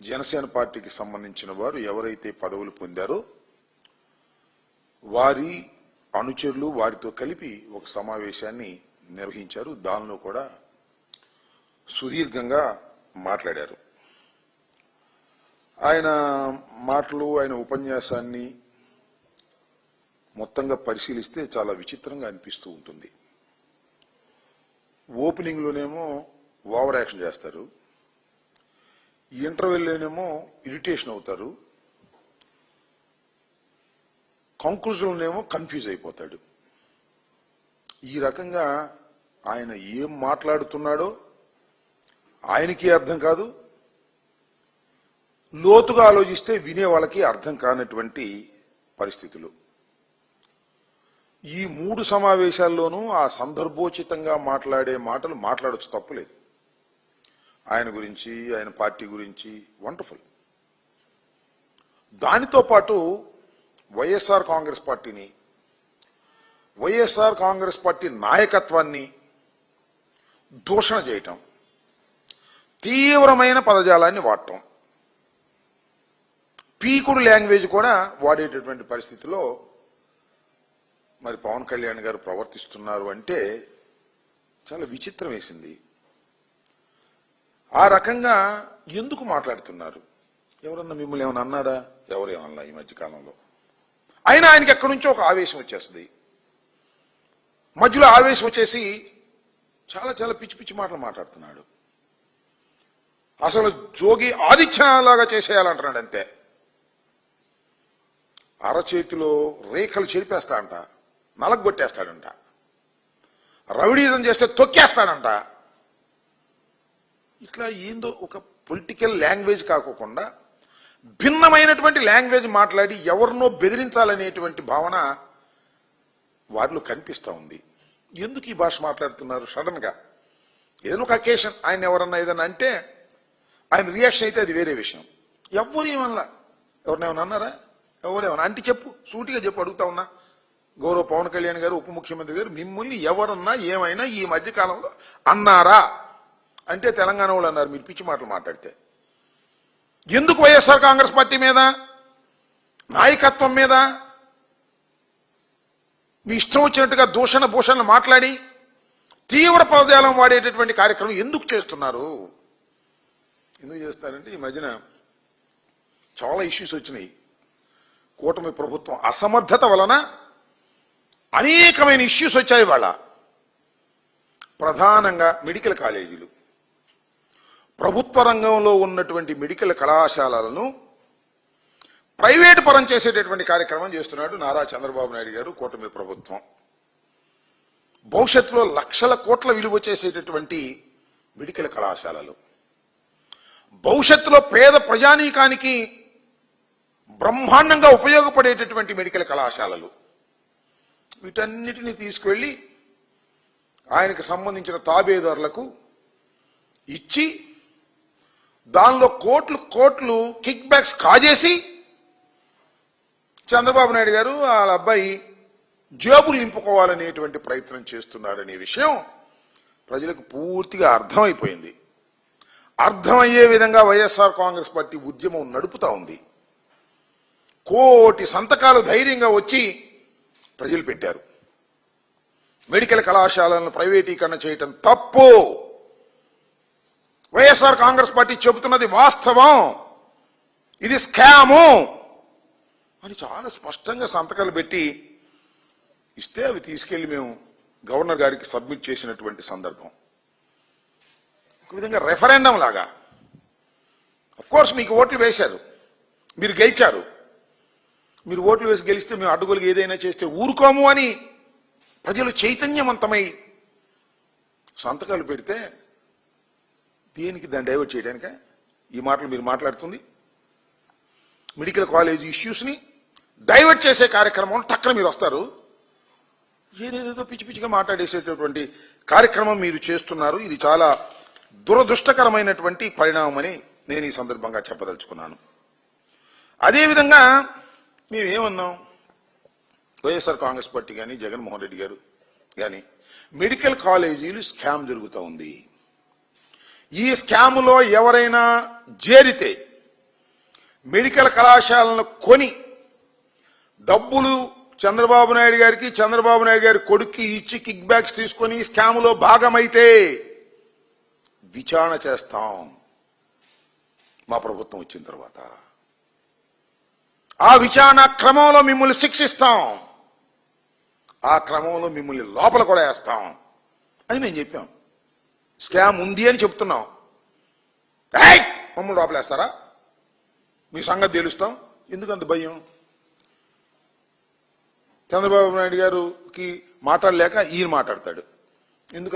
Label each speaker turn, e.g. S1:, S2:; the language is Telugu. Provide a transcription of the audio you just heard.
S1: జనసేన పార్టీకి సంబంధించిన వారు ఎవరైతే పదవులు పొందారో వారి అనుచరులు వారితో కలిపి ఒక సమావేశాన్ని నిర్వహించారు. దానిలో కూడా సుదీర్ఘంగా మాట్లాడారు. ఆయన మాటలు, ఆయన ఉపన్యాసాన్ని మొత్తంగా పరిశీలిస్తే చాలా విచిత్రంగా అనిపిస్తూ ఉంటుంది. ఓపెనింగ్ లోనేమో ఓవర్ యాక్షన్ చేస్తారు, ఇంటర్వెల్లోనేమో ఇరిటేషన్ అవుతారు, కంక్లూజన్లోనేమో కన్ఫ్యూజ్ అయిపోతాడు. ఈ రకంగా ఆయన ఏం మాట్లాడుతున్నాడో ఆయనకి అర్థం కాదు, లోతుగా ఆలోచిస్తే వినే వాళ్ళకి అర్థం కానటువంటి పరిస్థితులు. ఈ 3 సమావేశాల్లోనూ ఆ సందర్భోచితంగా మాట్లాడే మాటలు మాట్లాడొచ్చు, తప్పులేదు. ఆయన గురించి, ఆయన పార్టీ గురించి వండర్ఫుల్. దానితో పాటు వైఎస్ఆర్ కాంగ్రెస్ పార్టీని, వైఎస్ఆర్ కాంగ్రెస్ పార్టీ నాయకత్వాన్ని దూషణ చేయటం, తీవ్రమైన పదజాలాన్ని వాడటం, పీకుడు లాంగ్వేజ్ కూడా వాడేటటువంటి పరిస్థితిలో మరి పవన్ కళ్యాణ్ గారు ప్రవర్తిస్తున్నారు అంటే చాలా విచిత్రం వేసింది. ఆ రకంగా ఎందుకు మాట్లాడుతున్నారు? ఎవరన్నా మిమ్మల్ని ఏమైనా అన్నారా? ఎవరేమన్నా ఈ మధ్యకాలంలో? అయినా ఆయనకి ఎక్కడి నుంచో ఒక ఆవేశం వచ్చేస్తుంది. మధ్యలో ఆవేశం వచ్చేసి చాలా చాలా పిచ్చి పిచ్చి మాటలు మాట్లాడుతున్నాడు. అసలు జోగి ఆదిత్యలాగా చేసేయాలంటున్నాడు అంతే. అరచేతిలో రేఖలు చెరిపేస్తాడంట, నలగొట్టేస్తాడంట, రౌడీజం చేస్తే తొక్కేస్తాడంట. ఇట్లా ఏందో ఒక పొలిటికల్ లాంగ్వేజ్ కాకుండా భిన్నమైనటువంటి లాంగ్వేజ్ మాట్లాడి ఎవరినో బెదిరించాలనేటువంటి భావన వారిలో కనిపిస్తూ ఉంది. ఎందుకు ఈ భాష మాట్లాడుతున్నారు? సడన్ గా ఏదైనా ఒక అకేషన్ ఆయన ఎవరన్నా ఏదన్నా అంటే ఆయన రియాక్షన్ అయితే అది వేరే విషయం. ఎవరు ఏమన్నా, ఎవరినేమన్నా అన్నారా? ఎవరేమన్నా అంటే చెప్పు, సూటిగా చెప్పు, అడుగుతా ఉన్నా. గౌరవ పవన్ కళ్యాణ్ గారు, ఉప ముఖ్యమంత్రి గారు, మిమ్మల్ని ఎవరన్నా ఏమైనా ఈ మధ్య కాలంలో అన్నారా అంటే తెలంగాణ వాళ్ళు అన్నారు మీరు పిచ్చి మాటలు మాట్లాడితే. ఎందుకు వైఎస్ఆర్ కాంగ్రెస్ పార్టీ మీద, నాయకత్వం మీద మీ ఇష్టం వచ్చినట్టుగా దూషణ భూషణలు మాట్లాడి తీవ్ర పదజాలం వాడేటటువంటి కార్యక్రమం ఎందుకు చేస్తున్నారు? ఎందుకు చేస్తారంటే ఈ మధ్యన చాలా ఇష్యూస్ వచ్చినాయి. కూటమి ప్రభుత్వం అసమర్థత వలన అనేకమైన ఇష్యూస్ వచ్చాయి. వాళ్ళ ప్రధానంగా మెడికల్ కాలేజీలు, ప్రభుత్వ రంగంలో ఉన్నటువంటి మెడికల్ కళాశాలలను ప్రైవేటు పరం చేసేటటువంటి కార్యక్రమం చేస్తున్నాడు నారా చంద్రబాబు నాయుడు గారు, కూటమి ప్రభుత్వం. భవిష్యత్తులో లక్షల కోట్ల విలువ చేసేటటువంటి మెడికల్ కళాశాలలు, భవిష్యత్తులో పేద ప్రజానీకానికి బ్రహ్మాండంగా ఉపయోగపడేటటువంటి మెడికల్ కళాశాలలు, వీటన్నిటినీ తీసుకువెళ్లి ఆయనకు సంబంధించిన తాబేదారులకు ఇచ్చి దానిలో కోట్లు కోట్లు కిక్ బ్యాక్స్ కాజేసి చంద్రబాబు నాయుడు గారు వాళ్ళ అబ్బాయి జేబులు నింపుకోవాలనేటువంటి ప్రయత్నం చేస్తున్నారనే విషయం ప్రజలకు పూర్తిగా అర్థమైపోయింది. అర్థమయ్యే విధంగా వైఎస్ఆర్ కాంగ్రెస్ పార్టీ ఉద్యమం నడుపుతా ఉంది. కోటి సంతకాలు ధైర్యంగా వచ్చి ప్రజలు పెట్టారు. మెడికల్ కళాశాలను ప్రైవేటీకరణ చేయటం తప్పు, వైఎస్ఆర్ కాంగ్రెస్ పార్టీ చెబుతున్నది వాస్తవం, ఇది స్కాము అని చాలా స్పష్టంగా సంతకాలు పెట్టి ఇస్తే అవి తీసుకెళ్లి మేము గవర్నర్ గారికి సబ్మిట్ చేసినటువంటి సందర్భం. ఒక విధంగా రెఫరెండం లాగా. అఫ్కోర్స్ మీకు ఓట్లు వేశారు, మీరు గెలిచారు. మీరు ఓట్లు వేసి గెలిస్తే మేము అడ్డుగోలుగా ఏదైనా చేస్తే ఊరుకోము అని ప్రజలు చైతన్యవంతమై సంతకాలు పెడితే దేనికి దాన్ని డైవర్ట్ చేయడానిక ఈ మాటలు మీరు మాట్లాడుతుంది? మెడికల్ కాలేజ్ ఇష్యూస్ ని డైవర్ట్ చేసే కార్యక్రమం టక్కన మీరు వస్తారు, ఏదేదో పిచ్చి పిచ్చిగా మాట్లాడేసేటటువంటి కార్యక్రమం మీరు చేస్తున్నారు. ఇది చాలా దురదృష్టకరమైనటువంటి పరిణామం అని నేను ఈ సందర్భంగా చెప్పదలుచుకున్నాను. అదేవిధంగా మేమేమన్నాం, వైఎస్ఆర్ కాంగ్రెస్ పార్టీ కానీ జగన్మోహన్ రెడ్డి గారు కానీ మెడికల్ కాలేజీలు స్కామ్ జరుగుతూ ఉంది. ఈ స్కాములో ఎవరైనా చేరితే మెడికల్ కళాశాలను కొని డబ్బులు చంద్రబాబు నాయుడు గారికి, చంద్రబాబు నాయుడు గారి కొడుక్కి ఇచ్చి కిక్ బ్యాక్స్ తీసుకొని స్కాములో భాగమైతే విచారణ చేస్తాం మా ప్రభుత్వం వచ్చిన తర్వాత. ఆ విచారణ క్రమంలో మిమ్మల్ని శిక్షిస్తాం, ఆ క్రమంలో మిమ్మల్ని లోపల కూడా వేస్తాం అని మేము చెప్పాం. స్కామ్ ఉంది అని చెప్తున్నాం. మమ్మల్ని లోపలేస్తారా, మీ సంగతి తెలుస్తాం. ఎందుకంత భయం? చంద్రబాబు నాయుడు గారికి మాట్లాడలేక ఈయన మాట్లాడతాడు. ఎందుకు?